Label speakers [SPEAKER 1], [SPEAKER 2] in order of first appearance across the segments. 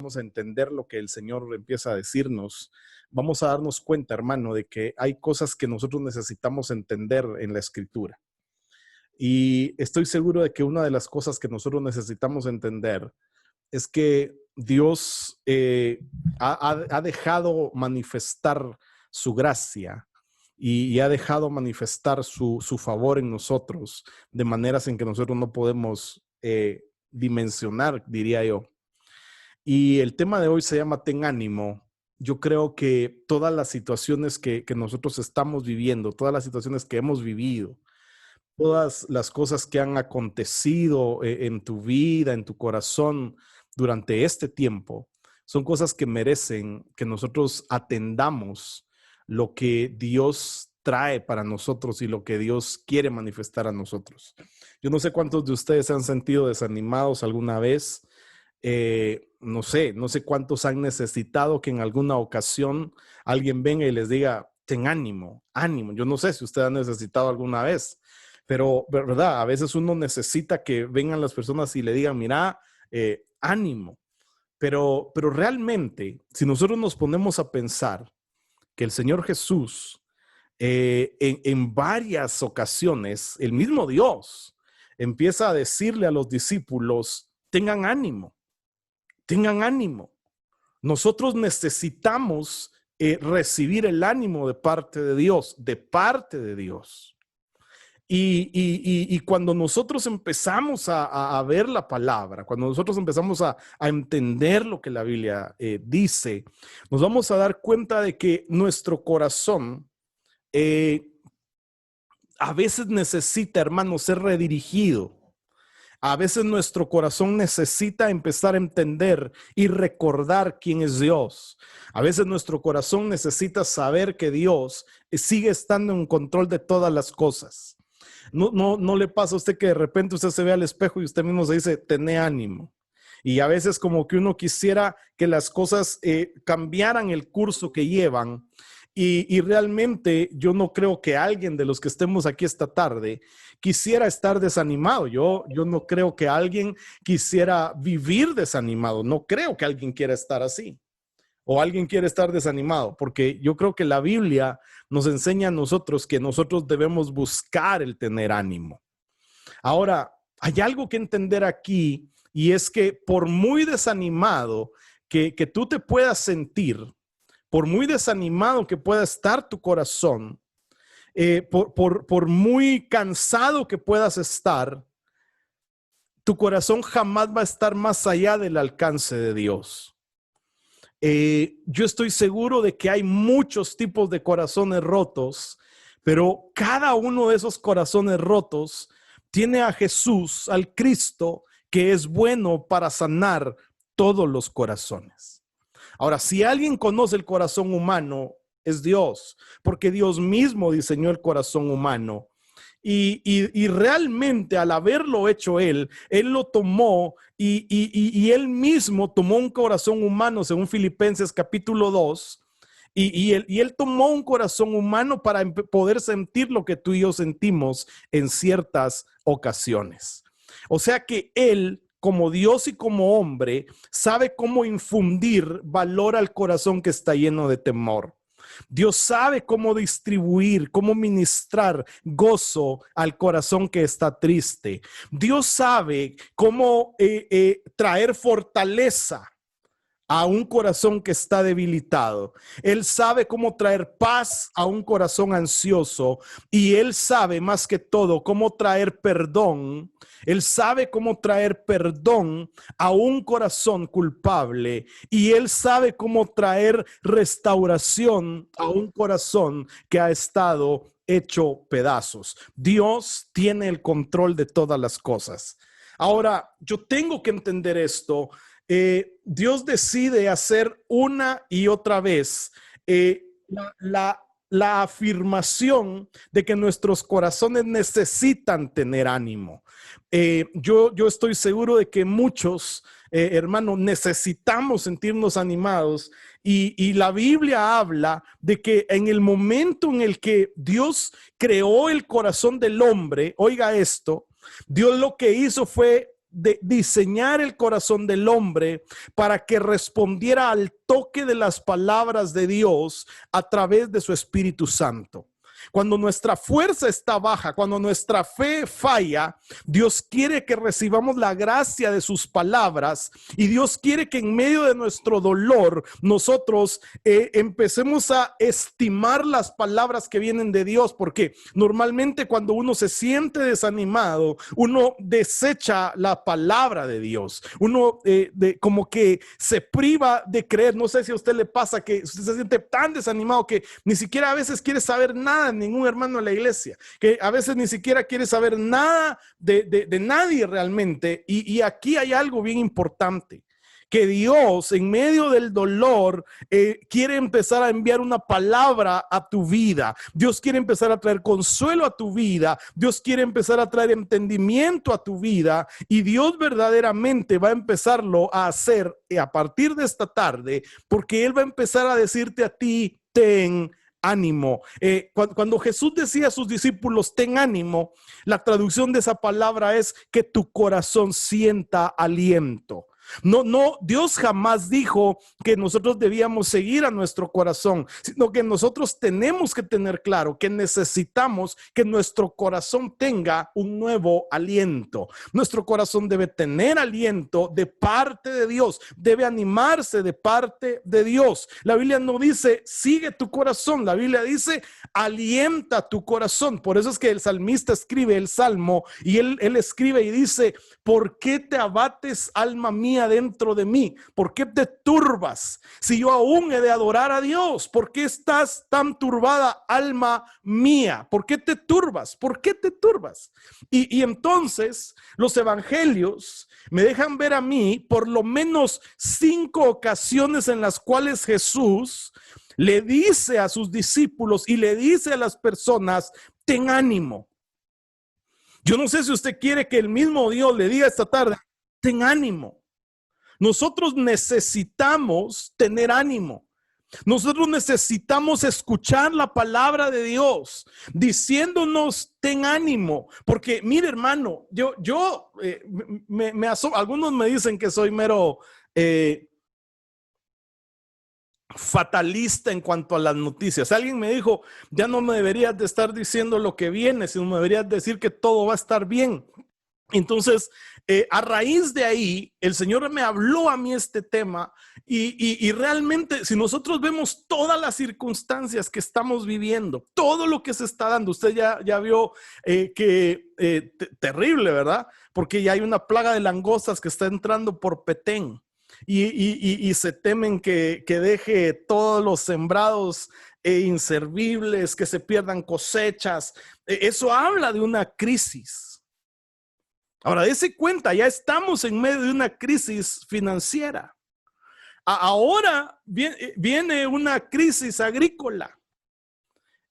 [SPEAKER 1] empezamos a entender lo que el Señor empieza a decirnos, vamos a darnos cuenta, hermano, de que hay cosas que nosotros necesitamos entender en la Escritura. Y estoy seguro de que una de las cosas que nosotros necesitamos entender es que Dios ha dejado manifestar su gracia y ha dejado manifestar su favor en nosotros de maneras en que nosotros no podemos dimensionar, diría yo. Y el tema de hoy se llama Ten ánimo. Yo creo que todas las situaciones que nosotros estamos viviendo, todas las situaciones que hemos vivido, todas las cosas que han acontecido en tu vida, en tu corazón durante este tiempo, son cosas que merecen que nosotros atendamos lo que Dios trae para nosotros y lo que Dios quiere manifestar a nosotros. Yo no sé cuántos de ustedes se han sentido desanimados alguna vez. No sé cuántos han necesitado que en alguna ocasión alguien venga y les diga, ten ánimo, ánimo. Yo no sé si usted ha necesitado alguna vez, pero verdad, a veces uno necesita que vengan las personas y le digan, mira, ánimo. Pero realmente, si nosotros nos ponemos a pensar que el Señor Jesús, en varias ocasiones, el mismo Dios empieza a decirle a los discípulos, tengan ánimo. Tengan ánimo. Nosotros necesitamos recibir el ánimo de parte de Dios, Y cuando nosotros empezamos a ver la palabra, cuando nosotros empezamos a entender lo que la Biblia dice, nos vamos a dar cuenta de que nuestro corazón a veces necesita, hermano, ser redirigido. A veces nuestro corazón necesita empezar a entender y recordar quién es Dios. A veces nuestro corazón necesita saber que Dios sigue estando en control de todas las cosas. No le pasa a usted que de repente usted se ve al espejo y usted mismo se dice, tené ánimo. Y a veces como que uno quisiera que las cosas cambiaran el curso que llevan. Y realmente yo no creo que alguien de los que estemos aquí esta tarde quisiera estar desanimado. Yo no creo que alguien quisiera vivir desanimado. No creo que alguien quiera estar así o alguien quiera estar desanimado, porque yo creo que la Biblia nos enseña a nosotros que nosotros debemos buscar el tener ánimo. Ahora, hay algo que entender aquí y es que por muy desanimado que tú te puedas sentir, por muy desanimado que pueda estar tu corazón, por muy cansado que puedas estar, tu corazón jamás va a estar más allá del alcance de Dios. Yo estoy seguro de que hay muchos tipos de corazones rotos, pero cada uno de esos corazones rotos tiene a Jesús, al Cristo, que es bueno para sanar todos los corazones. Ahora, si alguien conoce el corazón humano, es Dios, porque Dios mismo diseñó el corazón humano. Y realmente al haberlo hecho Él lo tomó y Él mismo tomó un corazón humano, según Filipenses capítulo 2, y él tomó un corazón humano para poder sentir lo que tú y yo sentimos en ciertas ocasiones. O sea que Él, como Dios y como hombre, sabe cómo infundir valor al corazón que está lleno de temor. Dios sabe cómo distribuir, cómo ministrar gozo al corazón que está triste. Dios sabe cómo traer fortaleza a un corazón que está debilitado. Él sabe cómo traer paz a un corazón ansioso y Él sabe más que todo cómo traer perdón. Él sabe cómo traer perdón a un corazón culpable y Él sabe cómo traer restauración a un corazón que ha estado hecho pedazos. Dios tiene el control de todas las cosas. Ahora, yo tengo que entender esto. Dios decide hacer una y otra vez la afirmación de que nuestros corazones necesitan tener ánimo. Yo estoy seguro de que muchos, hermanos, necesitamos sentirnos animados y la Biblia habla de que en el momento en el que Dios creó el corazón del hombre, oiga esto, Dios lo que hizo fue de diseñar el corazón del hombre para que respondiera al toque de las palabras de Dios a través de su Espíritu Santo. Cuando nuestra fuerza está baja, cuando nuestra fe falla, Dios quiere que recibamos la gracia de sus palabras y Dios quiere que en medio de nuestro dolor nosotros empecemos a estimar las palabras que vienen de Dios, porque normalmente cuando uno se siente desanimado, uno desecha la palabra de Dios, uno como que se priva de creer. No sé si a usted le pasa que usted se siente tan desanimado que ni siquiera a veces quiere saber nada de ningún hermano de la iglesia, que a veces ni siquiera quiere saber nada de nadie realmente. Y aquí hay algo bien importante, que Dios en medio del dolor quiere empezar a enviar una palabra a tu vida. Dios quiere empezar a traer consuelo a tu vida. Dios quiere empezar a traer entendimiento a tu vida, y Dios verdaderamente va a empezarlo a hacer a partir de esta tarde, porque Él va a empezar a decirte a ti: ten ánimo. Cuando Jesús decía a sus discípulos: ten ánimo, la traducción de esa palabra es que tu corazón sienta aliento. No, Dios jamás dijo que nosotros debíamos seguir a nuestro corazón, sino que nosotros tenemos que tener claro que necesitamos que nuestro corazón tenga un nuevo aliento. Nuestro corazón debe tener aliento de parte de Dios, debe animarse de parte de Dios. La Biblia no dice sigue tu corazón, la Biblia dice alienta tu corazón. Por eso es que el salmista escribe el salmo y él escribe y dice: ¿por qué te abates, alma mía, dentro de mí? ¿Por qué te turbas si yo aún he de adorar a Dios? ¿Por qué estás tan turbada, alma mía? ¿Por qué te turbas? ¿Por qué te turbas? Y entonces los evangelios me dejan ver a mí por lo menos 5 ocasiones en las cuales Jesús le dice a sus discípulos y le dice a las personas: ten ánimo. Yo no sé si usted quiere que el mismo Dios le diga esta tarde: ten ánimo. Nosotros necesitamos tener ánimo. Nosotros necesitamos escuchar la palabra de Dios diciéndonos: ten ánimo. Porque mire, hermano, yo algunos me dicen que soy mero fatalista en cuanto a las noticias. Alguien me dijo: ya no me deberías de estar diciendo lo que viene, sino me deberías decir que todo va a estar bien. Entonces, a raíz de ahí, el Señor me habló a mí este tema y realmente, si nosotros vemos todas las circunstancias que estamos viviendo, todo lo que se está dando, usted ya vio terrible, ¿verdad? Porque ya hay una plaga de langostas que está entrando por Petén y se temen que deje todos los sembrados inservibles, que se pierdan cosechas. Eso habla de una crisis. Ahora, dése cuenta, ya estamos en medio de una crisis financiera. Ahora viene una crisis agrícola.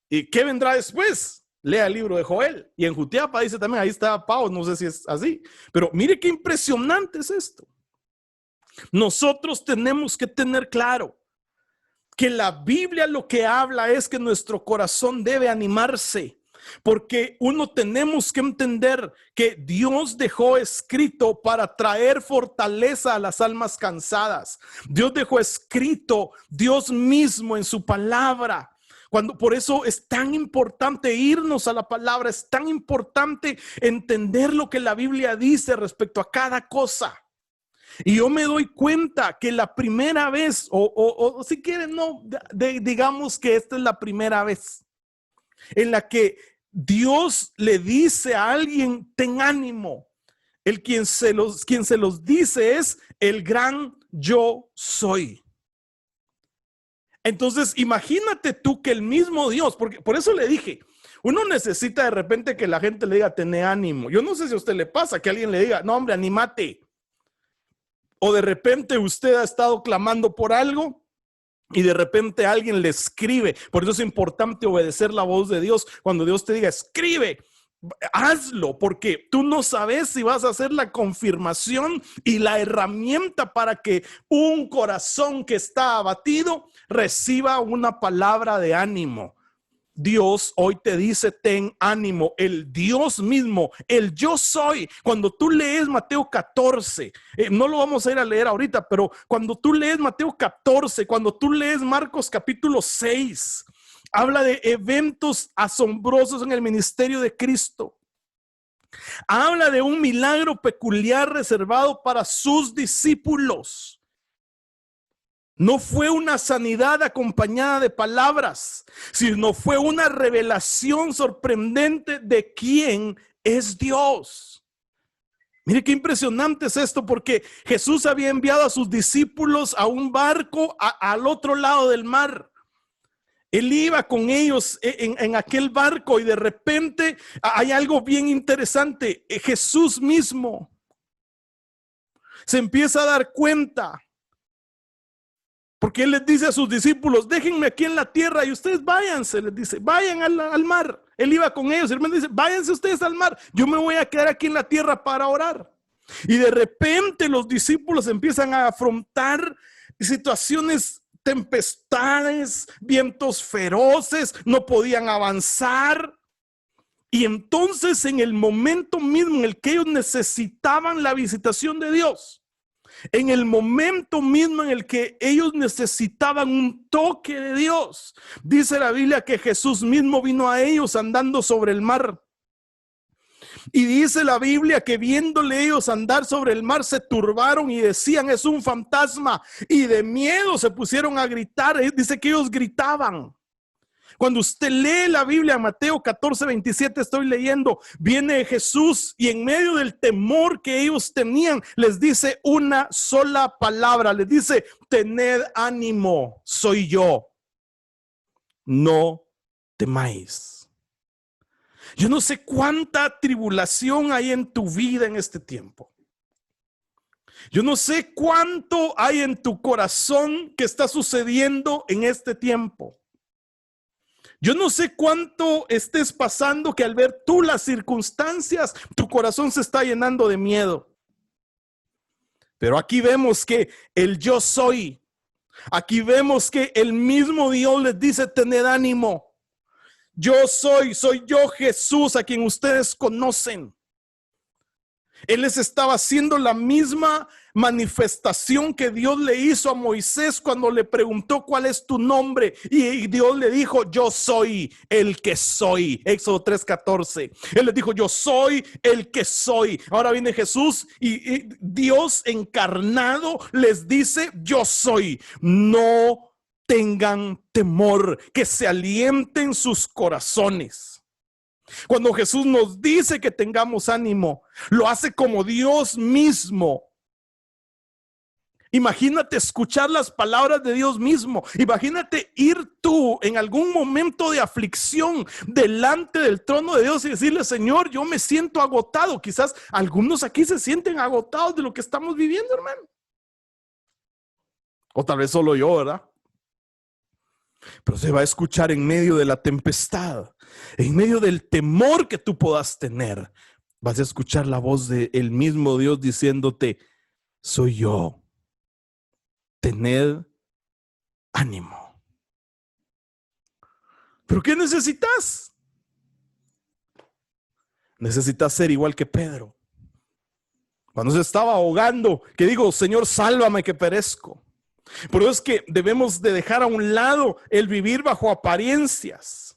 [SPEAKER 1] ¿Y qué vendrá después? Lea el libro de Joel. Y en Jutiapa dice también, ahí está Pau, no sé si es así. Pero mire qué impresionante es esto. Nosotros tenemos que tener claro que la Biblia lo que habla es que nuestro corazón debe animarse. Porque tenemos que entender que Dios dejó escrito para traer fortaleza a las almas cansadas. Dios dejó escrito Dios mismo en su palabra. Por eso es tan importante irnos a la palabra, es tan importante entender lo que la Biblia dice respecto a cada cosa. Y yo me doy cuenta que la primera vez, o si quieren, no, digamos que esta es la primera vez en la que Dios le dice a alguien: ten ánimo. Quien se los dice es el gran yo soy. Entonces, imagínate tú que el mismo Dios, porque por eso le dije, uno necesita de repente que la gente le diga: ten ánimo. Yo no sé si a usted le pasa que alguien le diga: no, hombre, anímate. O de repente usted ha estado clamando por algo y de repente alguien le escribe. Por eso es importante obedecer la voz de Dios. Cuando Dios te diga: escribe, hazlo, porque tú no sabes si vas a hacer la confirmación y la herramienta para que un corazón que está abatido reciba una palabra de ánimo. Dios hoy te dice, ten ánimo. El Dios mismo, el yo soy. Cuando tú lees Mateo 14, no lo vamos a ir a leer ahorita, pero cuando tú lees Mateo 14, cuando tú lees Marcos capítulo 6, habla de eventos asombrosos en el ministerio de Cristo. Habla de un milagro peculiar reservado para sus discípulos. No fue una sanidad acompañada de palabras, sino fue una revelación sorprendente de quién es Dios. Mire qué impresionante es esto, porque Jesús había enviado a sus discípulos a un barco al otro lado del mar. Él iba con ellos en aquel barco y de repente hay algo bien interesante. Jesús mismo se empieza a dar cuenta. Porque Él les dice a sus discípulos, déjenme aquí en la tierra y ustedes váyanse, les dice, vayan al mar. Él iba con ellos, Él me dice, váyanse ustedes al mar, yo me voy a quedar aquí en la tierra para orar. Y de repente los discípulos empiezan a afrontar situaciones, tempestades, vientos feroces, no podían avanzar. Y entonces en el momento mismo en el que ellos necesitaban la visitación de Dios, en el momento mismo en el que ellos necesitaban un toque de Dios, dice la Biblia que Jesús mismo vino a ellos andando sobre el mar. Y dice la Biblia que viéndole ellos andar sobre el mar se turbaron y decían, es un fantasma. Y de miedo se pusieron a gritar. Dice que ellos gritaban. Cuando usted lee la Biblia, Mateo 14, 27, estoy leyendo, viene Jesús y en medio del temor que ellos tenían, les dice una sola palabra, les dice, tened ánimo, soy yo, no temáis. Yo no sé cuánta tribulación hay en tu vida en este tiempo. Yo no sé cuánto hay en tu corazón que está sucediendo en este tiempo. Yo no sé cuánto estés pasando que al ver tú las circunstancias, tu corazón se está llenando de miedo. Pero aquí vemos que el yo soy, aquí vemos que el mismo Dios les dice, tened ánimo. Yo soy yo Jesús a quien ustedes conocen. Él les estaba haciendo la misma manifestación que Dios le hizo a Moisés cuando le preguntó cuál es tu nombre. Y Dios le dijo, yo soy el que soy. Éxodo 3:14. Él les dijo, yo soy el que soy. Ahora viene Jesús y Dios encarnado les dice, yo soy. No tengan temor, que se alienten sus corazones. Cuando Jesús nos dice que tengamos ánimo, lo hace como Dios mismo. Imagínate escuchar las palabras de Dios mismo. Imagínate ir tú en algún momento de aflicción delante del trono de Dios y decirle, Señor, yo me siento agotado. Quizás algunos aquí se sienten agotados de lo que estamos viviendo, hermano. O tal vez solo yo, ¿verdad? Pero se va a escuchar en medio de la tempestad, en medio del temor que tú puedas tener. Vas a escuchar la voz del mismo Dios diciéndote, soy yo. Tened ánimo. ¿Pero qué necesitas? Necesitas ser igual que Pedro. Cuando se estaba ahogando, que digo, Señor, sálvame que perezco. Por eso es que debemos de dejar a un lado el vivir bajo apariencias.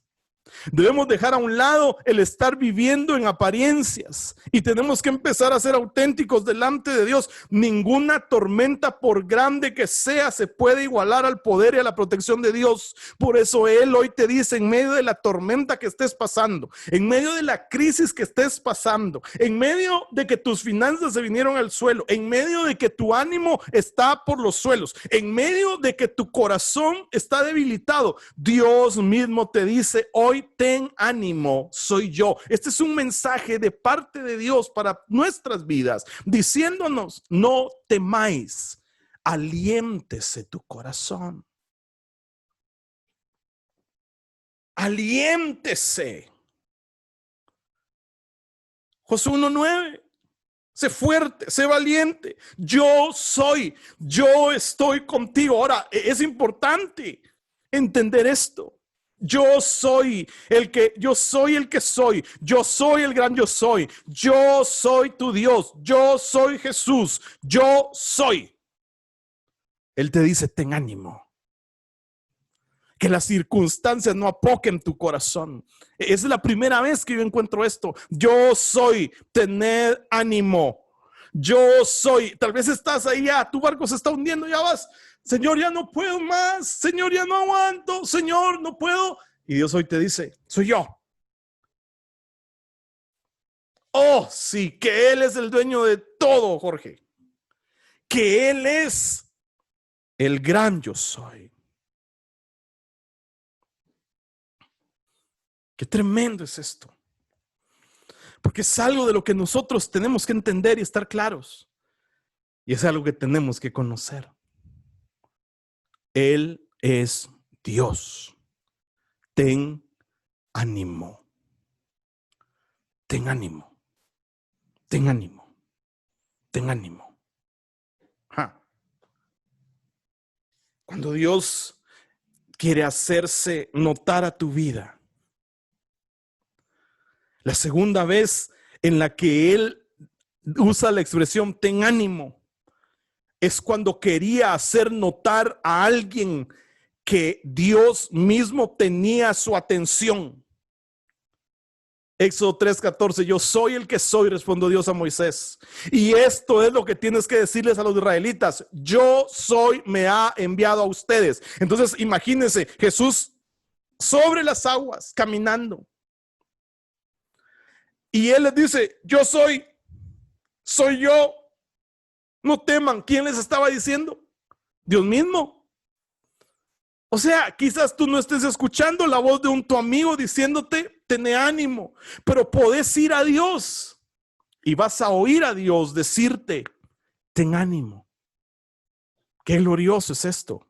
[SPEAKER 1] Debemos dejar a un lado el estar viviendo en apariencias y tenemos que empezar a ser auténticos delante de Dios. Ninguna tormenta, por grande que sea, se puede igualar al poder y a la protección de Dios. Por eso Él hoy te dice, en medio de la tormenta que estés pasando, en medio de la crisis que estés pasando, en medio de que tus finanzas se vinieron al suelo, en medio de que tu ánimo está por los suelos, en medio de que tu corazón está debilitado, Dios mismo te dice hoy, ten ánimo, soy yo. Este es un mensaje de parte de Dios para nuestras vidas, diciéndonos, no temáis, aliéntese tu corazón. Aliéntese. Josué 1:9. Sé fuerte, sé valiente. Yo soy, yo estoy contigo. Ahora, es importante entender esto. Yo soy el que soy. Yo soy el gran yo soy. Yo soy tu Dios. Yo soy Jesús. Yo soy. Él te dice, ten ánimo. Que las circunstancias no apoquen tu corazón. Es la primera vez que yo encuentro esto. Yo soy, tener ánimo. Yo soy. Tal vez estás ahí ya, tu barco se está hundiendo, ya vas. Señor, ya no puedo más. Señor, ya no aguanto. Señor, no puedo. Y Dios hoy te dice, soy yo. Oh, sí, que Él es el dueño de todo, Jorge. Que Él es el gran yo soy. Qué tremendo es esto. Porque es algo de lo que nosotros tenemos que entender y estar claros. Y es algo que tenemos que conocer. Él es Dios. Ten ánimo. Ten ánimo. Ten ánimo. Ten ánimo. Cuando Dios quiere hacerse notar a tu vida, la segunda vez en la que Él usa la expresión ten ánimo es cuando quería hacer notar a alguien que Dios mismo tenía su atención. Éxodo 3:14, yo soy el que soy, respondió Dios a Moisés. Y esto es lo que tienes que decirles a los israelitas. Yo soy, me ha enviado a ustedes. Entonces imagínense, Jesús sobre las aguas, caminando. Y Él les dice, yo soy yo. No teman. ¿Quién les estaba diciendo? Dios mismo. O sea, quizás tú no estés escuchando la voz de tu amigo diciéndote, ten ánimo, pero podés ir a Dios y vas a oír a Dios decirte, ten ánimo. Qué glorioso es esto.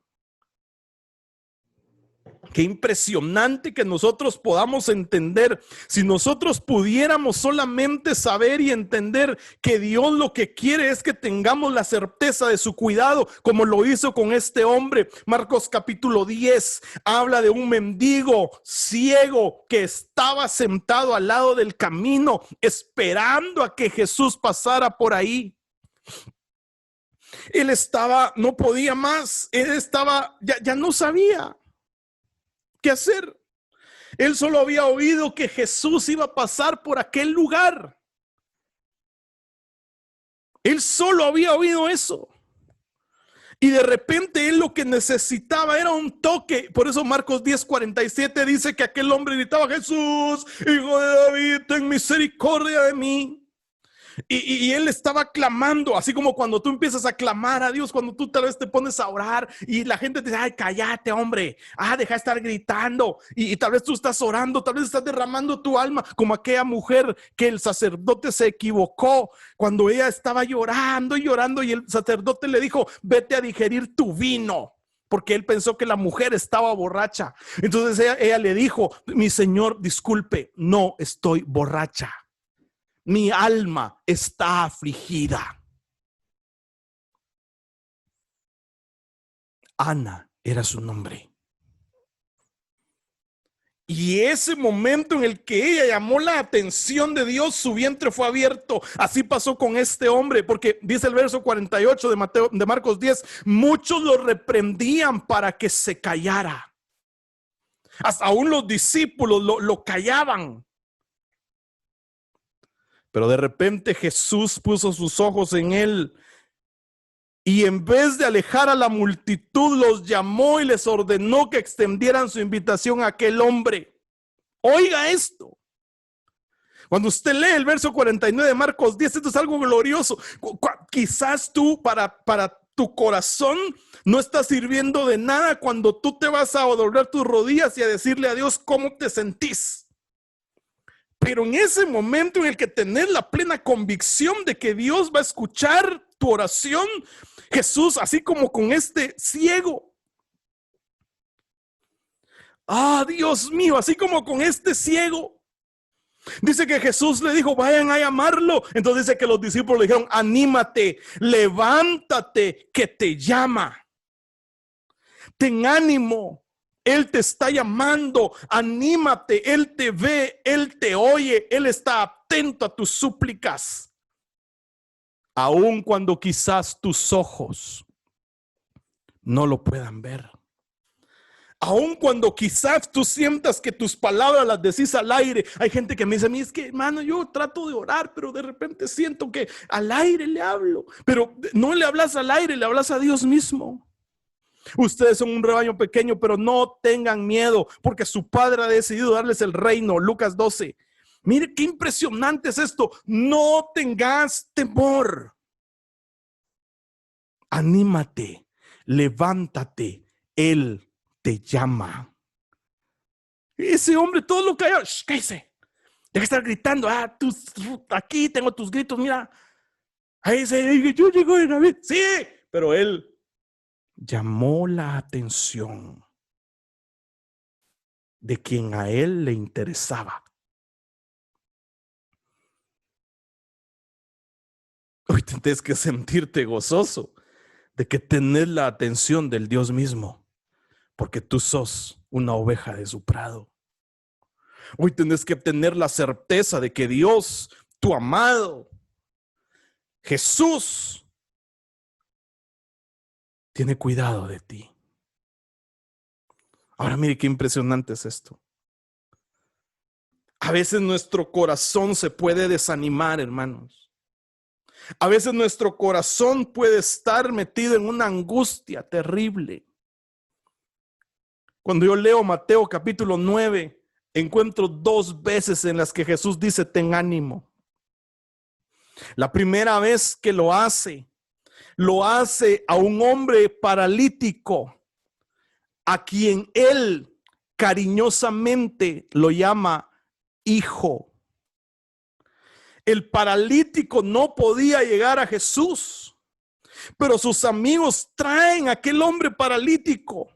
[SPEAKER 1] Qué impresionante que nosotros podamos entender. Si nosotros pudiéramos solamente saber y entender que Dios lo que quiere es que tengamos la certeza de su cuidado, como lo hizo con este hombre. Marcos capítulo 10 habla de un mendigo ciego que estaba sentado al lado del camino esperando a que Jesús pasara por ahí. Él estaba, no podía más, él estaba, ya no sabía qué hacer. Él solo había oído que Jesús iba a pasar por aquel lugar. Él solo había oído eso. Y de repente él lo que necesitaba era un toque. Por eso Marcos 10:47 dice que aquel hombre gritaba, Jesús, hijo de David, ten misericordia de mí. Y él estaba clamando, así como cuando tú empiezas a clamar a Dios, cuando tú tal vez te pones a orar y la gente te dice, ay, cállate, hombre, deja de estar gritando. Y tal vez tú estás orando, tal vez estás derramando tu alma, como aquella mujer que el sacerdote se equivocó cuando ella estaba llorando y llorando y el sacerdote le dijo, vete a digerir tu vino. Porque él pensó que la mujer estaba borracha. Entonces ella le dijo, mi señor, disculpe, no estoy borracha. Mi alma está afligida. Ana era su nombre. Y ese momento en el que ella llamó la atención de Dios, su vientre fue abierto. Así pasó con este hombre, porque dice el verso 48 de Marcos 10, muchos lo reprendían para que se callara. Hasta aún los discípulos lo callaban. Pero de repente Jesús puso sus ojos en él y en vez de alejar a la multitud, los llamó y les ordenó que extendieran su invitación a aquel hombre. Oiga esto. Cuando usted lee el verso 49 de Marcos 10, esto es algo glorioso. Quizás tú para tu corazón no está sirviendo de nada cuando tú te vas a doblar tus rodillas y a decirle a Dios cómo te sentís. Pero en ese momento en el que tenés la plena convicción de que Dios va a escuchar tu oración, Jesús, así como con este ciego, Dios mío, así como con este ciego, dice que Jesús le dijo, vayan a llamarlo. Entonces dice que los discípulos le dijeron, anímate, levántate, que te llama. Ten ánimo, Él te está llamando, anímate, Él te ve, Él te oye, Él está atento a tus súplicas. Aun cuando quizás tus ojos no lo puedan ver. Aun cuando quizás tú sientas que tus palabras las decís al aire. Hay gente que me dice a mí, es que hermano, yo trato de orar, pero de repente siento que al aire le hablo. Pero no le hablas al aire, le hablas a Dios mismo. Ustedes son un rebaño pequeño, pero no tengan miedo, porque su Padre ha decidido darles el reino. Lucas 12. Mire qué impresionante es esto. No tengas temor. Anímate, levántate. Él te llama. Ese hombre todo lo calló. Cállese. Deja de estar gritando. Aquí tengo tus gritos. Mira. Ahí se yo llego de David. Sí, pero él llamó la atención de quien a él le interesaba. Hoy tienes que sentirte gozoso de que tenés la atención del Dios mismo, porque tú sos una oveja de su prado. Hoy tenés que tener la certeza de que Dios, tu amado, Jesús, tiene cuidado de ti. Ahora mire qué impresionante es esto. A veces nuestro corazón se puede desanimar, hermanos. A veces nuestro corazón puede estar metido en una angustia terrible. Cuando yo leo Mateo capítulo 9, encuentro 2 veces en las que Jesús dice, ten ánimo. La primera vez que lo hace a un hombre paralítico, a quien él cariñosamente lo llama hijo. El paralítico no podía llegar a Jesús, pero sus amigos traen a aquel hombre paralítico.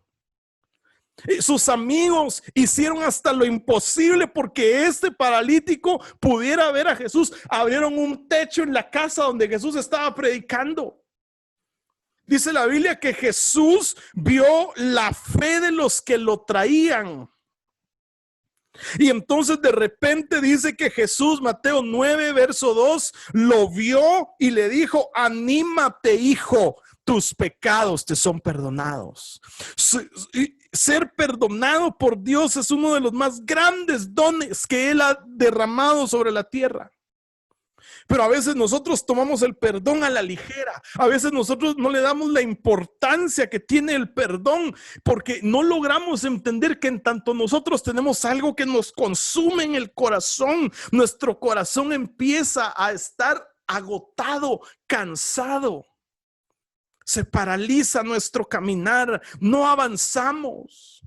[SPEAKER 1] Sus amigos hicieron hasta lo imposible porque este paralítico pudiera ver a Jesús. Abrieron un techo en la casa donde Jesús estaba predicando. Dice la Biblia que Jesús vio la fe de los que lo traían. Y entonces de repente dice que Jesús, Mateo 9, verso 2, lo vio y le dijo, anímate, hijo, tus pecados te son perdonados. Ser perdonado por Dios es uno de los más grandes dones que Él ha derramado sobre la tierra. Pero a veces nosotros tomamos el perdón a la ligera. A veces nosotros no le damos la importancia que tiene el perdón porque no logramos entender que en tanto nosotros tenemos algo que nos consume en el corazón, nuestro corazón empieza a estar agotado, cansado. Se paraliza nuestro caminar, no avanzamos.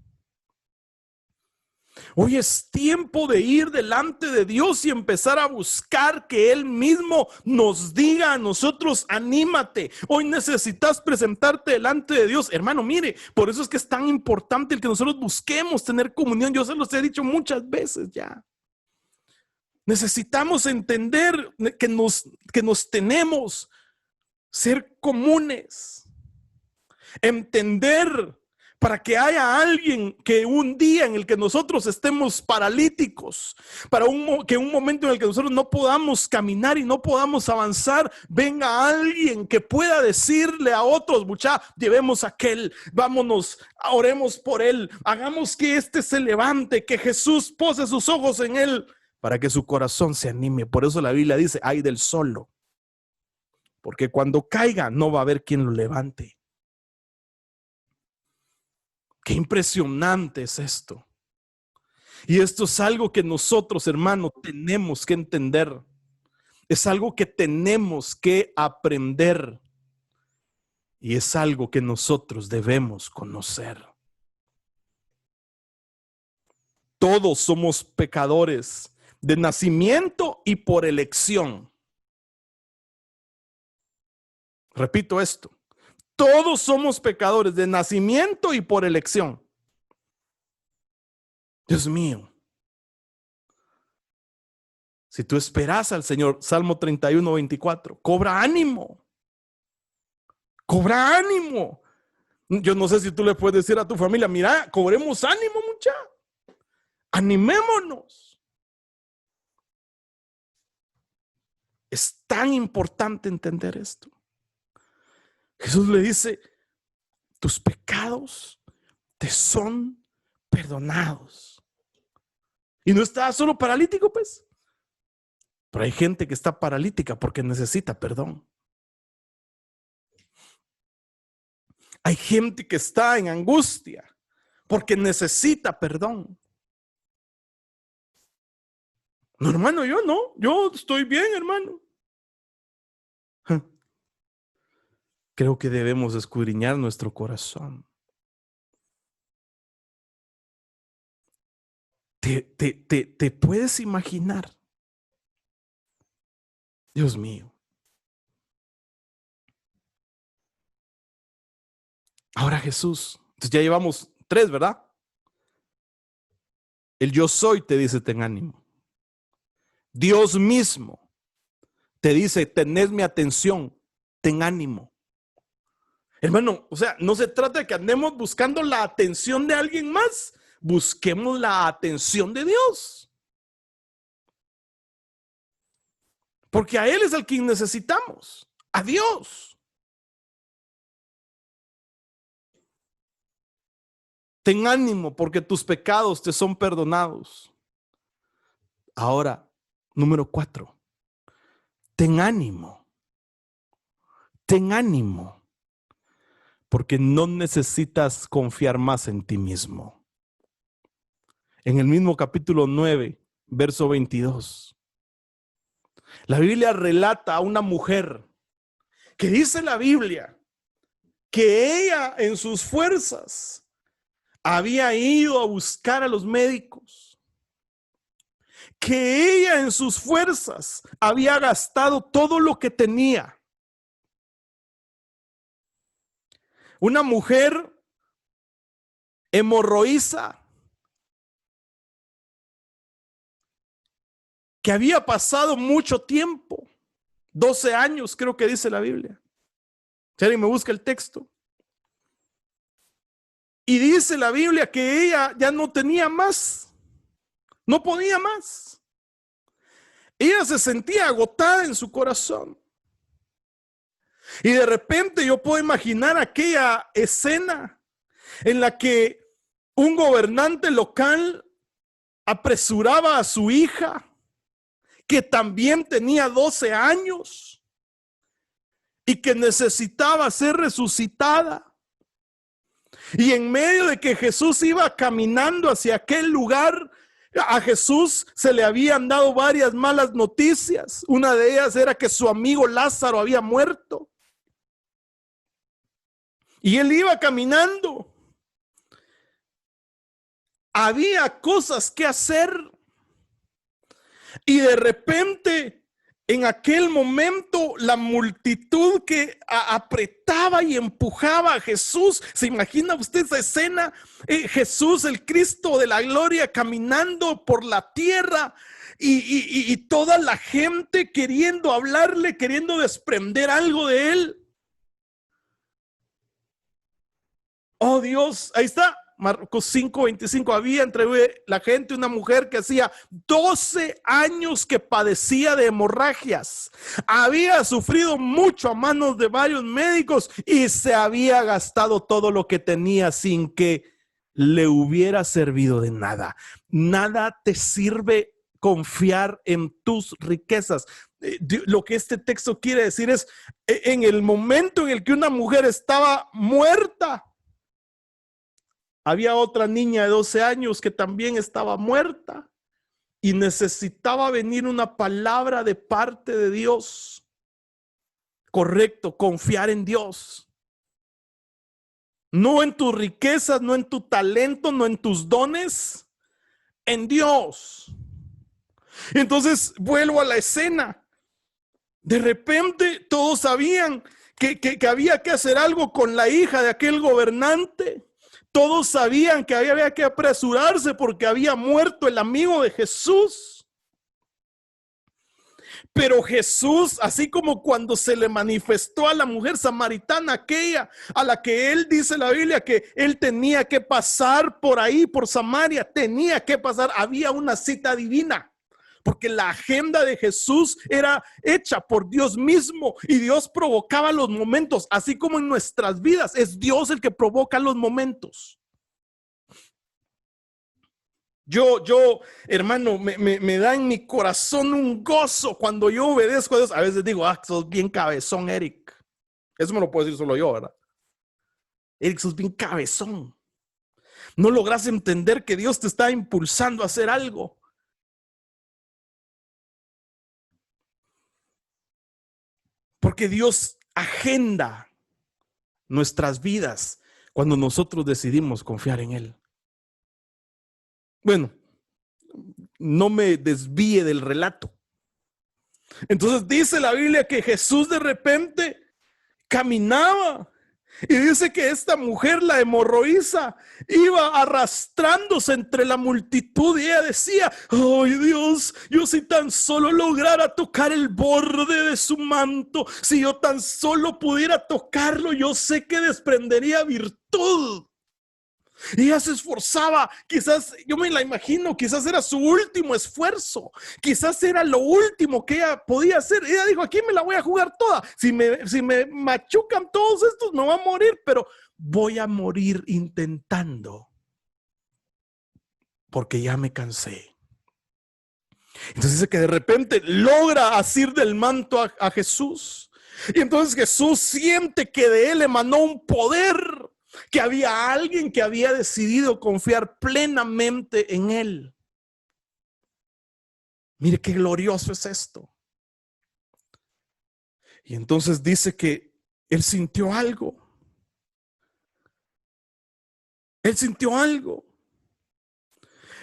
[SPEAKER 1] Hoy es tiempo de ir delante de Dios y empezar a buscar que Él mismo nos diga a nosotros, anímate. Hoy necesitas presentarte delante de Dios. Hermano, mire, por eso es que es tan importante el que nosotros busquemos tener comunión. Yo se los he dicho muchas veces ya. Necesitamos entender que nos tenemos, ser comunes, entender para que haya alguien que un día en el que nosotros estemos paralíticos, que un momento en el que nosotros no podamos caminar y no podamos avanzar, venga alguien que pueda decirle a otros, muchachos, llevemos a aquel, vámonos, oremos por él, hagamos que este se levante, que Jesús pose sus ojos en él, para que su corazón se anime. Por eso la Biblia dice, ay del solo, porque cuando caiga no va a haber quien lo levante. Qué impresionante es esto. Y esto es algo que nosotros, hermanos, tenemos que entender. Es algo que tenemos que aprender. Y es algo que nosotros debemos conocer. Todos somos pecadores de nacimiento y por elección. Repito esto. Todos somos pecadores de nacimiento y por elección. Dios mío. Si tú esperas al Señor, Salmo 31, 24, cobra ánimo. Cobra ánimo. Yo no sé si tú le puedes decir a tu familia, mira, cobremos ánimo, mucha. Animémonos. Es tan importante entender esto. Jesús le dice, tus pecados te son perdonados. Y no está solo paralítico, pues. Pero hay gente que está paralítica porque necesita perdón. Hay gente que está en angustia porque necesita perdón. No, hermano, yo estoy bien, hermano. Creo que debemos escudriñar nuestro corazón. ¿Te puedes imaginar? Dios mío. Ahora Jesús, entonces ya llevamos 3, ¿verdad? El yo soy te dice, ten ánimo. Dios mismo te dice, tened mi atención, ten ánimo. Hermano, o sea, no se trata de que andemos buscando la atención de alguien más. Busquemos la atención de Dios. Porque a Él es al quien necesitamos. A Dios. Ten ánimo porque tus pecados te son perdonados. Ahora, número 4. Ten ánimo. Ten ánimo. Porque no necesitas confiar más en ti mismo. En el mismo capítulo 9, verso 22. La Biblia relata a una mujer que dice la Biblia que ella en sus fuerzas había ido a buscar a los médicos, que ella en sus fuerzas había gastado todo lo que tenía. Una mujer hemorroísa que había pasado mucho tiempo, 12 años creo que dice la Biblia. Si alguien me busca el texto. Y dice la Biblia que ella ya no tenía más, no podía más. Ella se sentía agotada en su corazón. Y de repente yo puedo imaginar aquella escena en la que un gobernante local apresuraba a su hija, que también tenía 12 años y que necesitaba ser resucitada. Y en medio de que Jesús iba caminando hacia aquel lugar, a Jesús se le habían dado varias malas noticias. Una de ellas era que su amigo Lázaro había muerto. Y él iba caminando. Había cosas que hacer. Y de repente, en aquel momento, la multitud que apretaba y empujaba a Jesús. ¿Se imagina usted esa escena? Jesús, el Cristo de la gloria, caminando por la tierra y toda la gente queriendo hablarle, queriendo desprender algo de él. Oh Dios, ahí está. Marcos 5:25, había entre la gente una mujer que hacía 12 años que padecía de hemorragias, había sufrido mucho a manos de varios médicos y se había gastado todo lo que tenía sin que le hubiera servido de nada. Nada te sirve confiar en tus riquezas. Lo que este texto quiere decir es, en el momento en el que una mujer estaba muerta, había otra niña de 12 años que también estaba muerta y necesitaba venir una palabra de parte de Dios. Correcto, confiar en Dios. No en tus riquezas, no en tu talento, no en tus dones, en Dios. Entonces vuelvo a la escena. De repente todos sabían que había que hacer algo con la hija de aquel gobernante. Todos sabían que había que apresurarse porque había muerto el amigo de Jesús. Pero Jesús, así como cuando se le manifestó a la mujer samaritana, aquella a la que él dice la Biblia que él tenía que pasar por ahí, por Samaria, tenía que pasar, había una cita divina. Porque la agenda de Jesús era hecha por Dios mismo y Dios provocaba los momentos, así como en nuestras vidas es Dios el que provoca los momentos. Hermano, me da en mi corazón un gozo cuando yo obedezco a Dios. A veces digo, sos bien cabezón, Eric. Eso me lo puedo decir solo yo, ¿verdad? Eric, sos bien cabezón. No logras entender que Dios te está impulsando a hacer algo. Porque Dios agenda nuestras vidas cuando nosotros decidimos confiar en Él. Bueno, no me desvíe del relato. Entonces dice la Biblia que Jesús de repente caminaba y dice que esta mujer, la hemorroísa, iba arrastrándose entre la multitud y ella decía, ay Dios, yo si tan solo lograra tocar el borde de su manto, si yo tan solo pudiera tocarlo, yo sé que desprendería virtud. Y ella se esforzaba, quizás, yo me la imagino, quizás era su último esfuerzo, quizás era lo último que ella podía hacer. Ella dijo, aquí me la voy a jugar toda, si me machucan todos estos, me voy a morir, pero voy a morir intentando, porque ya me cansé. Entonces dice que de repente logra asir del manto a Jesús, y entonces Jesús siente que de él emanó un poder, que había alguien que había decidido confiar plenamente en él. Mire qué glorioso es esto. Y entonces dice que él sintió algo. Él sintió algo.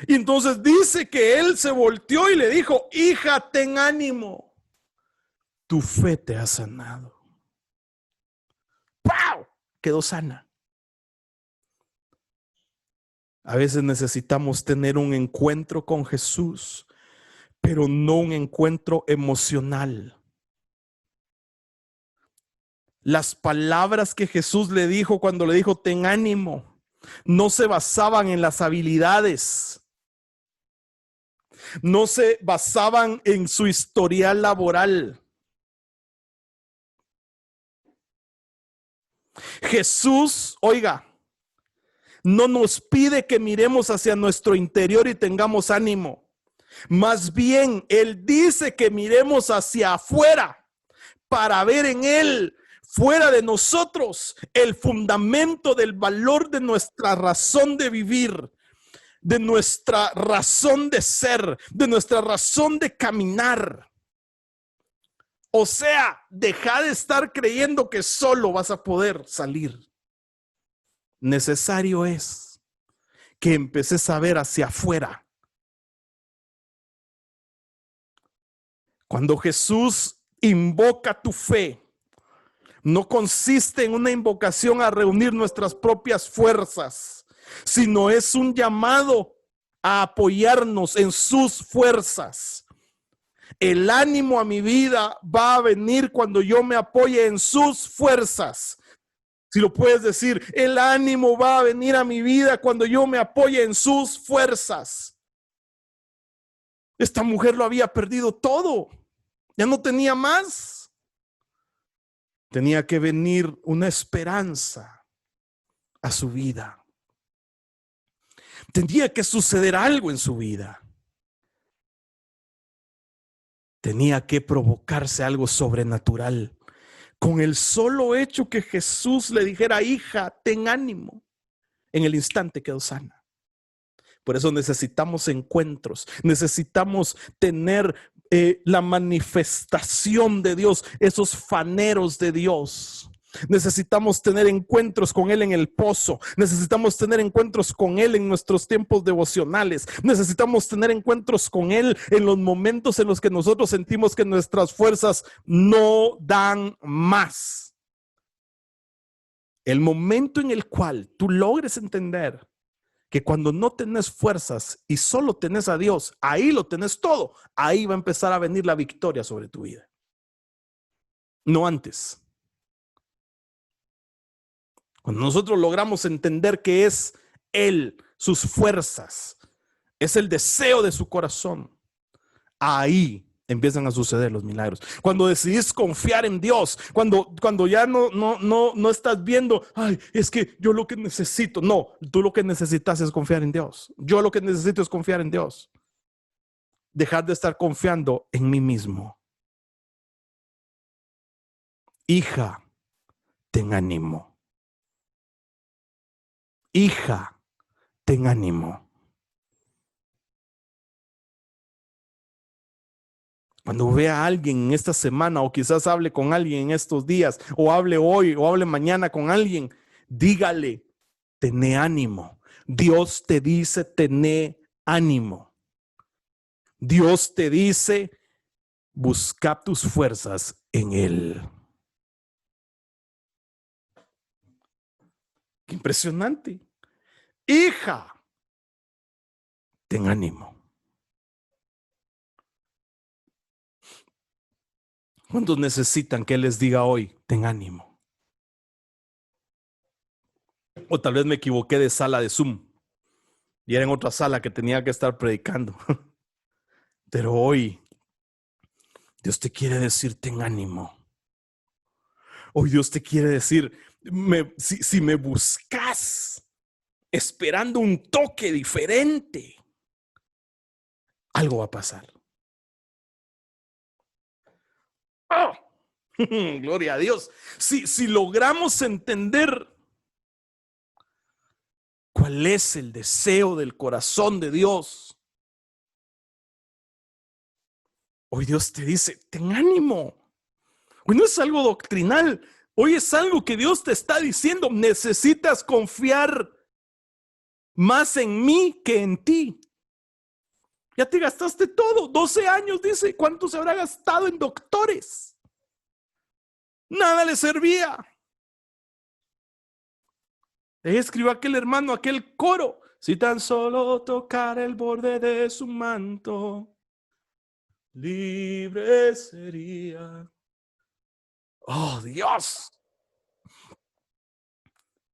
[SPEAKER 1] Y entonces dice que él se volteó y le dijo, hija, ten ánimo. Tu fe te ha sanado. ¡Pau! Quedó sana. A veces necesitamos tener un encuentro con Jesús, pero no un encuentro emocional. Las palabras que Jesús le dijo cuando le dijo ten ánimo, no se basaban en las habilidades, no se basaban en su historial laboral. Jesús, oiga, no nos pide que miremos hacia nuestro interior y tengamos ánimo. Más bien, Él dice que miremos hacia afuera para ver en Él, fuera de nosotros, el fundamento del valor de nuestra razón de vivir, de nuestra razón de ser, de nuestra razón de caminar. O sea, deja de estar creyendo que solo vas a poder salir. Necesario es que empeces a ver hacia afuera. Cuando Jesús invoca tu fe, no consiste en una invocación a reunir nuestras propias fuerzas, sino es un llamado a apoyarnos en sus fuerzas. El ánimo a mi vida va a venir cuando yo me apoye en sus fuerzas. Si lo puedes decir, el ánimo va a venir a mi vida cuando yo me apoye en sus fuerzas. Esta mujer lo había perdido todo. Ya no tenía más. Tenía que venir una esperanza a su vida. Tenía que suceder algo en su vida. Tenía que provocarse algo sobrenatural. Con el solo hecho que Jesús le dijera, hija, ten ánimo, en el instante quedó sana. Por eso necesitamos encuentros, necesitamos tener la manifestación de Dios, esos faneros de Dios. Necesitamos tener encuentros con Él en el pozo. Necesitamos tener encuentros con Él en nuestros tiempos devocionales. Necesitamos tener encuentros con Él en los momentos en los que nosotros sentimos que nuestras fuerzas no dan más. El momento en el cual tú logres entender que cuando no tenés fuerzas y solo tenés a Dios, ahí lo tenés todo. Ahí va a empezar a venir la victoria sobre tu vida. No antes. Cuando nosotros logramos entender que es Él, sus fuerzas, es el deseo de su corazón, ahí empiezan a suceder los milagros. Cuando decidís confiar en Dios, cuando ya no estás viendo, ay, es que yo lo que necesito. No, tú lo que necesitas es confiar en Dios. Yo lo que necesito es confiar en Dios. Dejar de estar confiando en mí mismo. Hija, ten ánimo. Hija, ten ánimo. Cuando vea a alguien en esta semana, o quizás hable con alguien en estos días, o hable hoy, o hable mañana con alguien, dígale, tené ánimo. Dios te dice, tené ánimo. Dios te dice, busca tus fuerzas en Él. Qué impresionante. Hija, ten ánimo. ¿Cuántos necesitan que Él les diga hoy, ten ánimo? O tal vez me equivoqué de sala de Zoom y era en otra sala que tenía que estar predicando. Pero hoy Dios te quiere decir, ten ánimo. Hoy Dios te quiere decir, si me buscas esperando un toque diferente, algo va a pasar. ¡Oh! Gloria a Dios. Si logramos entender cuál es el deseo del corazón de Dios, hoy Dios te dice, ten ánimo. Hoy no es algo doctrinal. Hoy es algo que Dios te está diciendo. Necesitas confiar más en mí que en ti. Ya te gastaste todo. 12 años, dice. ¿Cuánto se habrá gastado en doctores? Nada le servía. Escribió aquel hermano, aquel coro. Si tan solo tocar el borde de su manto, libre sería. Oh, Dios.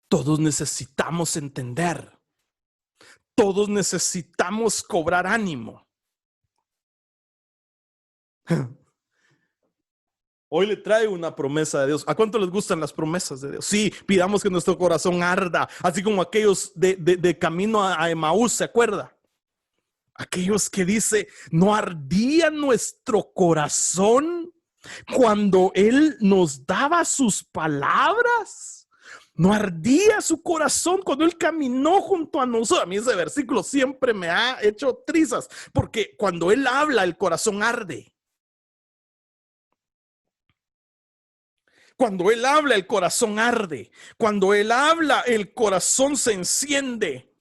[SPEAKER 1] Todos necesitamos entender. Todos necesitamos cobrar ánimo. Hoy le traigo una promesa de Dios. ¿A cuánto les gustan las promesas de Dios? Sí, pidamos que nuestro corazón arda, así como aquellos de camino a Emaús, ¿se acuerda? Aquellos que dice, ¿no ardía nuestro corazón cuando Él nos daba sus palabras? ¿No ardía su corazón cuando Él caminó junto a nosotros? A mí ese versículo siempre me ha hecho trizas, porque cuando Él habla, el corazón arde. Cuando Él habla, el corazón arde. Cuando Él habla, el corazón se enciende.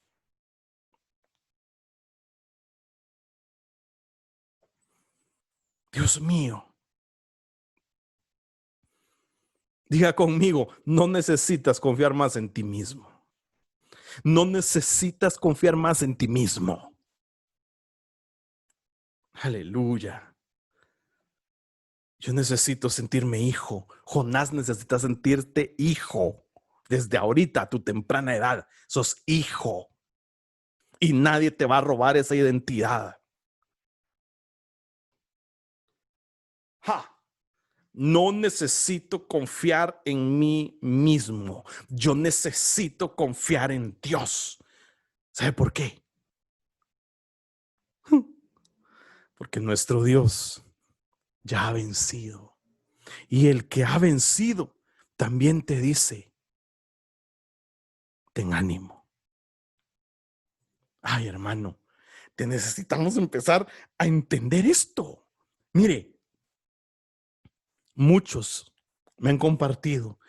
[SPEAKER 1] Dios mío. Diga conmigo, no necesitas confiar más en ti mismo. No necesitas confiar más en ti mismo. Aleluya. Yo necesito sentirme hijo. Jonás necesita sentirte hijo. Desde ahorita, a tu temprana edad, sos hijo. Y nadie te va a robar esa identidad. ¡Ja! No necesito confiar en mí mismo. Yo necesito confiar en Dios. ¿Sabe por qué? Porque nuestro Dios ya ha vencido. Y el que ha vencido también te dice, ten ánimo. Ay, hermano, te necesitamos empezar a entender esto. Mire, muchos me han compartido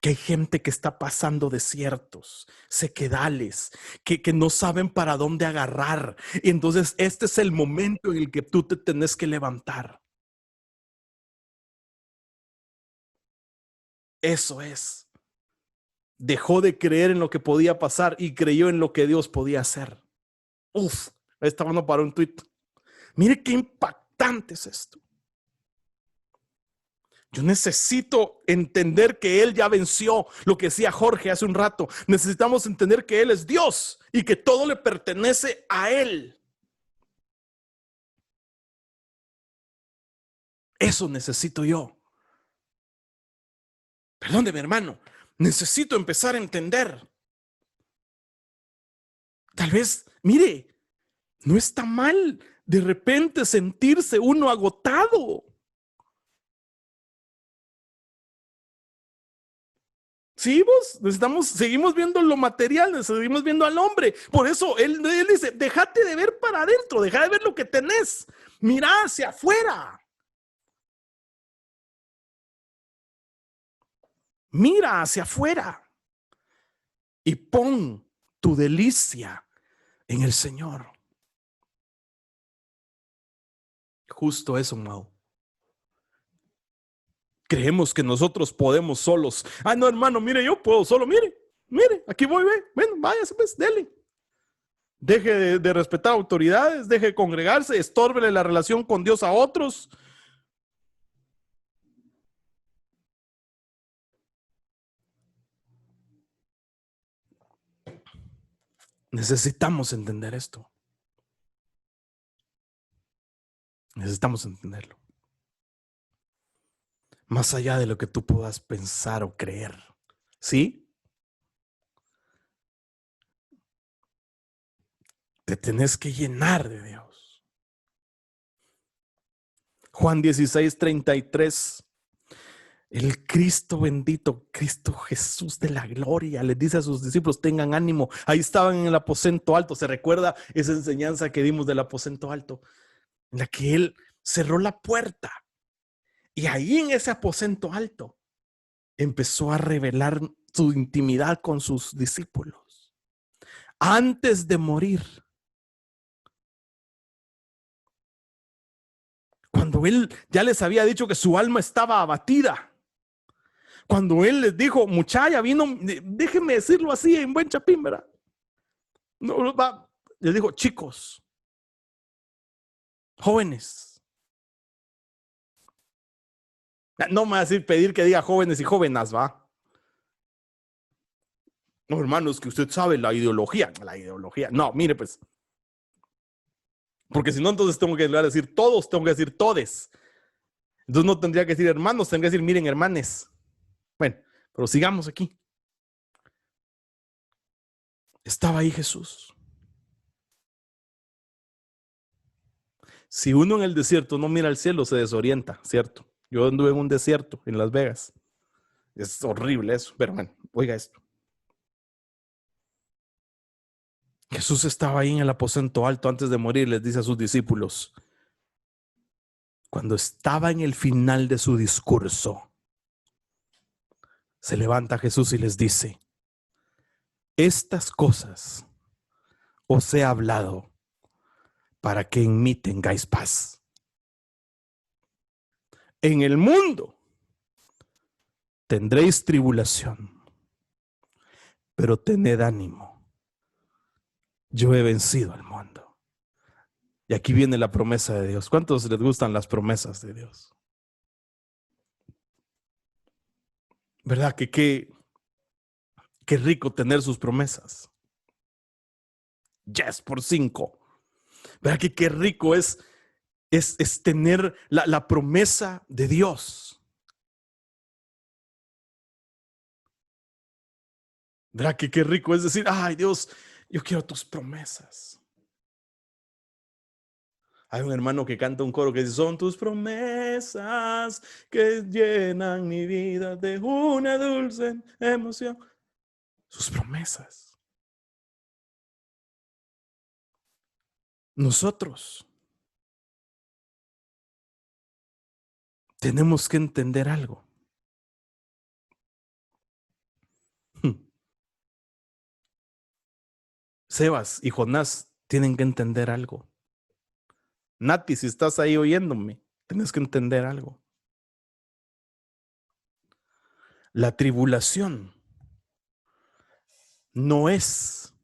[SPEAKER 1] que hay gente que está pasando desiertos, sequedales, que no saben para dónde agarrar. Y entonces este es el momento en el que tú te tenés que levantar. Eso es. Dejó de creer en lo que podía pasar y creyó en lo que Dios podía hacer. Uf, esta mano paró un tuit. Mire qué impactante es esto. Yo necesito entender que Él ya venció, lo que decía Jorge hace un rato. Necesitamos entender que Él es Dios y que todo le pertenece a Él. Eso necesito yo. Perdóneme, hermano. Necesito empezar a entender. Tal vez, mire, no está mal de repente sentirse uno agotado. Sí, vos, seguimos viendo lo material, seguimos viendo al hombre. Por eso él dice, déjate de ver para adentro, deja de ver lo que tenés. Mira hacia afuera. Mira hacia afuera. Y pon tu delicia en el Señor. Justo eso, Mau. Creemos que nosotros podemos solos. Ah, no, hermano, mire, yo puedo solo. Mire, aquí voy, ve. Bueno, váyase, pues, dele. Deje de respetar autoridades, deje de congregarse, estórbele la relación con Dios a otros. Necesitamos entender esto. Necesitamos entenderlo. Más allá de lo que tú puedas pensar o creer. ¿Sí? Te tenés que llenar de Dios. Juan 16:33. El Cristo bendito, Cristo Jesús de la gloria, les dice a sus discípulos, tengan ánimo. Ahí estaban en el aposento alto. ¿Se recuerda esa enseñanza que dimos del aposento alto? En la que Él cerró la puerta. Y ahí en ese aposento alto empezó a revelar su intimidad con sus discípulos. Antes de morir, cuando Él ya les había dicho que su alma estaba abatida, cuando Él les dijo, muchacha, vino, déjenme decirlo así en buen chapín, ¿verdad? No, les dijo, chicos, jóvenes. No me va a decir pedir que diga jóvenes y jóvenes, ¿va? No, hermanos, que usted sabe la ideología. No, mire, pues. Porque si no, entonces tengo que decir todos, tengo que decir todes. Entonces no tendría que decir hermanos, tendría que decir miren, hermanes. Bueno, pero sigamos aquí. Estaba ahí Jesús. Si uno en el desierto no mira al cielo, se desorienta, ¿cierto? Yo anduve en un desierto en Las Vegas. Es horrible eso, pero bueno, oiga esto. Jesús estaba ahí en el aposento alto antes de morir, les dice a sus discípulos. Cuando estaba en el final de su discurso, se levanta Jesús y les dice, estas cosas os he hablado para que en mí tengáis paz. En el mundo tendréis tribulación, pero tened ánimo. Yo he vencido al mundo. Y aquí viene la promesa de Dios. ¿Cuántos les gustan las promesas de Dios? ¿Verdad que qué rico tener sus promesas? Yes, por 5. ¿Verdad que qué rico es tener la promesa de Dios? ¿Verdad que qué rico es decir, ay Dios, yo quiero tus promesas? Hay un hermano que canta un coro que dice, son tus promesas que llenan mi vida de una dulce emoción. Sus promesas. Nosotros tenemos que entender algo. Sebas y Jonás tienen que entender algo. Nati, si estás ahí oyéndome, tienes que entender algo. La tribulación no es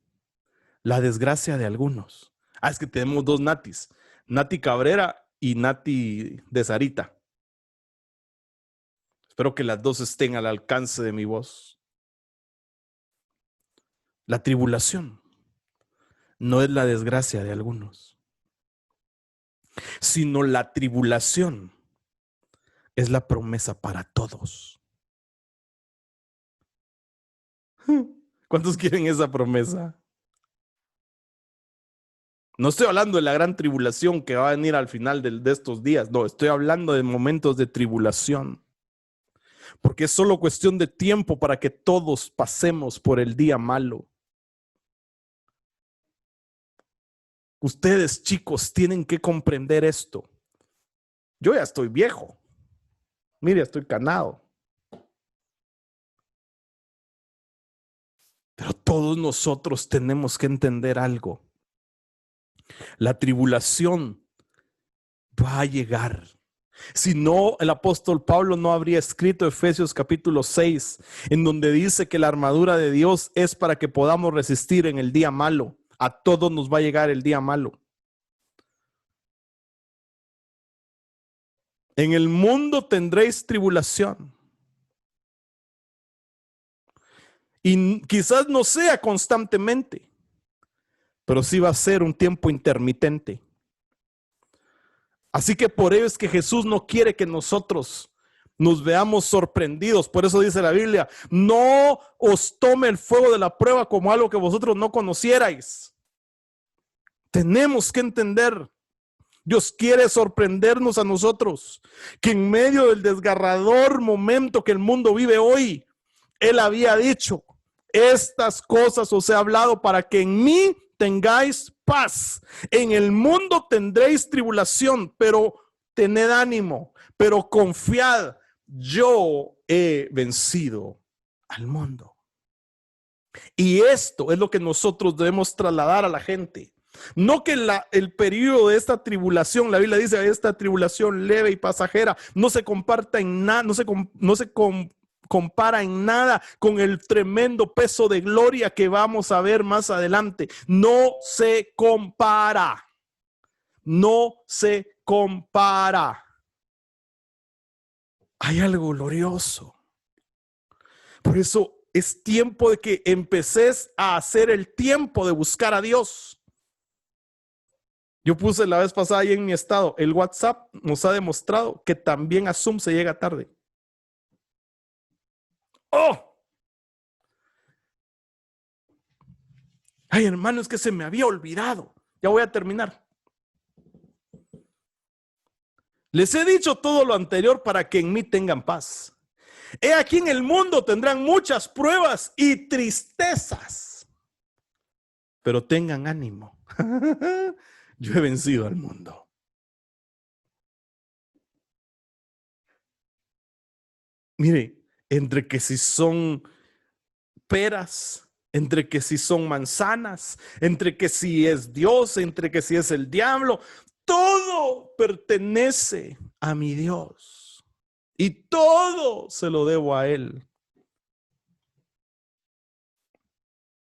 [SPEAKER 1] la desgracia de algunos. Es que tenemos dos Natis, Nati Cabrera y Nati de Sarita. Espero que las dos estén al alcance de mi voz. La tribulación no es la desgracia de algunos, sino la tribulación es la promesa para todos. ¿Cuántos quieren esa promesa? No estoy hablando de la gran tribulación que va a venir al final de estos días. No, estoy hablando de momentos de tribulación. Porque es solo cuestión de tiempo para que todos pasemos por el día malo. Ustedes, chicos, tienen que comprender esto. Yo ya estoy viejo. Mire, estoy canado. Pero todos nosotros tenemos que entender algo. La tribulación va a llegar. Si no, el apóstol Pablo no habría escrito Efesios capítulo 6, en donde dice que la armadura de Dios es para que podamos resistir en el día malo. A todos nos va a llegar el día malo. En el mundo tendréis tribulación. Y quizás no sea constantemente, pero sí va a ser un tiempo intermitente. Así que por ello es que Jesús no quiere que nosotros nos veamos sorprendidos. Por eso dice la Biblia, no os tome el fuego de la prueba como algo que vosotros no conocierais. Tenemos que entender, Dios quiere sorprendernos a nosotros, que en medio del desgarrador momento que el mundo vive hoy, Él había dicho, estas cosas os he hablado para que en mí tengáis paz. En el mundo tendréis tribulación, pero tened ánimo, pero confiad, yo he vencido al mundo. Y esto es lo que nosotros debemos trasladar a la gente. No que el periodo de esta tribulación, la Biblia dice, esta tribulación leve y pasajera, no se comparta en nada, no se compara en nada con el tremendo peso de gloria que vamos a ver más adelante. No se compara. No se compara. Hay algo glorioso. Por eso es tiempo de que empeces a hacer el tiempo de buscar a Dios. Yo puse la vez pasada ahí en mi estado, el WhatsApp nos ha demostrado que también a Zoom se llega tarde. ¡Oh! Ay, hermano, es que se me había olvidado. Ya voy a terminar. Les he dicho todo lo anterior para que en mí tengan paz. He aquí en el mundo tendrán muchas pruebas y tristezas, pero tengan ánimo. Yo he vencido al mundo. Mire, entre que si son peras, entre que si son manzanas, entre que si es Dios, entre que si es el diablo, todo pertenece a mi Dios y todo se lo debo a Él.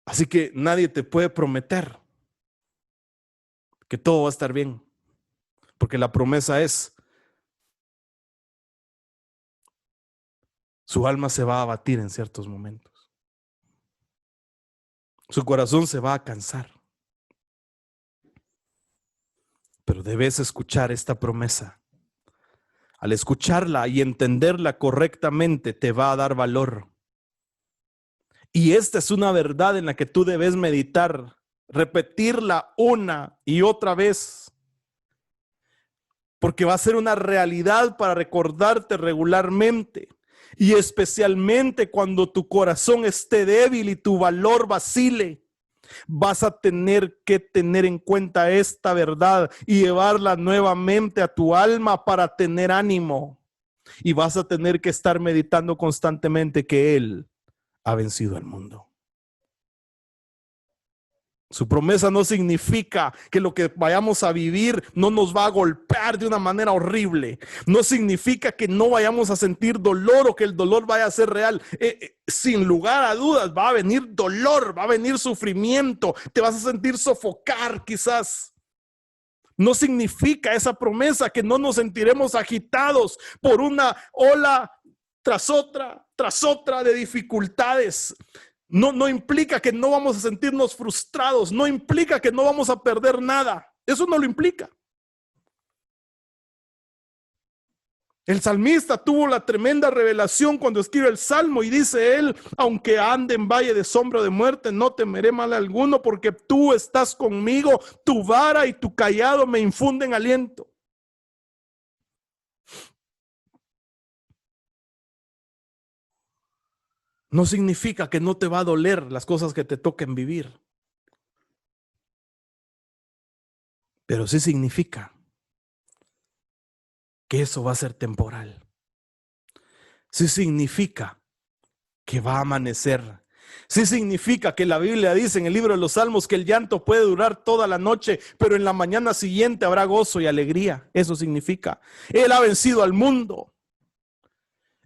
[SPEAKER 1] Así que nadie te puede prometer que todo va a estar bien, porque la promesa es, su alma se va a abatir en ciertos momentos. Su corazón se va a cansar. Pero debes escuchar esta promesa. Al escucharla y entenderla correctamente, te va a dar valor. Y esta es una verdad en la que tú debes meditar, repetirla una y otra vez, porque va a ser una realidad para recordarte regularmente. Y especialmente cuando tu corazón esté débil y tu valor vacile, vas a tener que tener en cuenta esta verdad y llevarla nuevamente a tu alma para tener ánimo. Y vas a tener que estar meditando constantemente que Él ha vencido al mundo. Su promesa no significa que lo que vayamos a vivir no nos va a golpear de una manera horrible. No significa que no vayamos a sentir dolor o que el dolor vaya a ser real. Sin lugar a dudas va a venir dolor, va a venir sufrimiento. Te vas a sentir sofocar quizás. No significa esa promesa que no nos sentiremos agitados por una ola tras otra de dificultades. No implica que no vamos a sentirnos frustrados, no implica que no vamos a perder nada. Eso no lo implica. El salmista tuvo la tremenda revelación cuando escribe el Salmo y dice él: aunque ande en valle de sombra de muerte, no temeré mal alguno, porque tú estás conmigo, tu vara y tu cayado me infunden aliento. No significa que no te va a doler las cosas que te toquen vivir, pero sí significa que eso va a ser temporal. Sí significa que va a amanecer. Sí significa que la Biblia dice en el libro de los Salmos que el llanto puede durar toda la noche, pero en la mañana siguiente habrá gozo y alegría. Eso significa. Él ha vencido al mundo.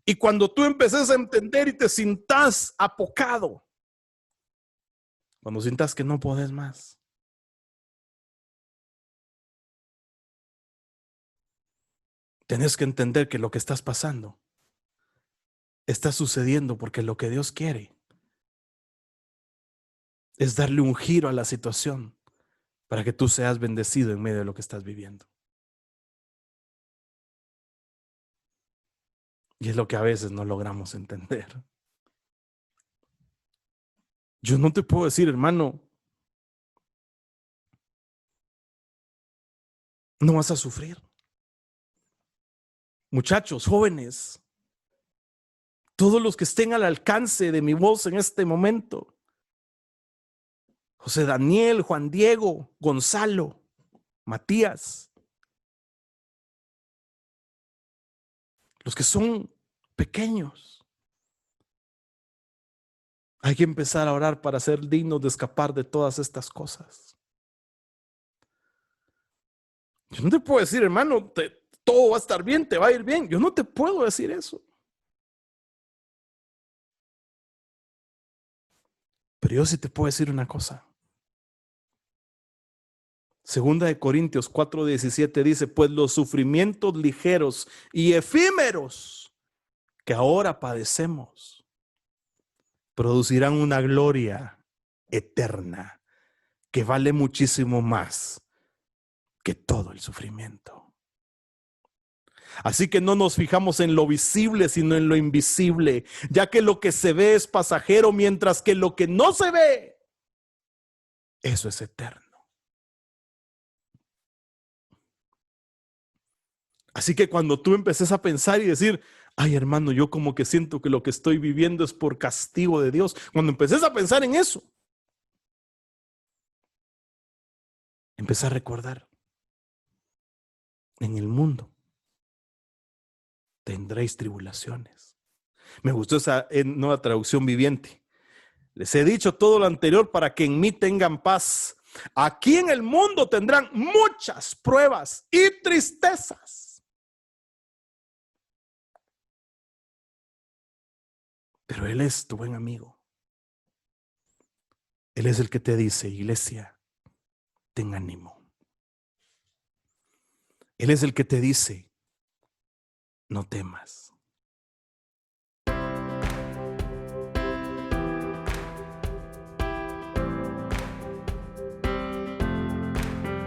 [SPEAKER 1] Y cuando tú empeces a entender y te sientas apocado, cuando sientas que no podés más, tenés que entender que lo que estás pasando está sucediendo porque lo que Dios quiere es darle un giro a la situación para que tú seas bendecido en medio de lo que estás viviendo. Y es lo que a veces no logramos entender. Yo no te puedo decir, hermano, no vas a sufrir. Muchachos, jóvenes, todos los que estén al alcance de mi voz en este momento, José Daniel, Juan Diego, Gonzalo, Matías, los que son pequeños, hay que empezar a orar para ser dignos de escapar de todas estas cosas. Yo no te puedo decir, hermano, todo va a estar bien, te va a ir bien. Yo no te puedo decir eso. Pero yo sí te puedo decir una cosa. Segunda de Corintios 4:17 dice: pues los sufrimientos ligeros y efímeros que ahora padecemos producirán una gloria eterna que vale muchísimo más que todo el sufrimiento. Así que no nos fijamos en lo visible, sino en lo invisible, ya que lo que se ve es pasajero, mientras que lo que no se ve, eso es eterno. Así que cuando tú empeces a pensar y decir: ay, hermano, yo como que siento que lo que estoy viviendo es por castigo de Dios. Cuando empeces a pensar en eso, empieza a recordar: en el mundo tendréis tribulaciones. Me gustó esa nueva traducción viviente. Les he dicho todo lo anterior para que en mí tengan paz. Aquí en el mundo tendrán muchas pruebas y tristezas. Pero Él es tu buen amigo. Él es el que te dice: iglesia, ten ánimo. Él es el que te dice: no temas.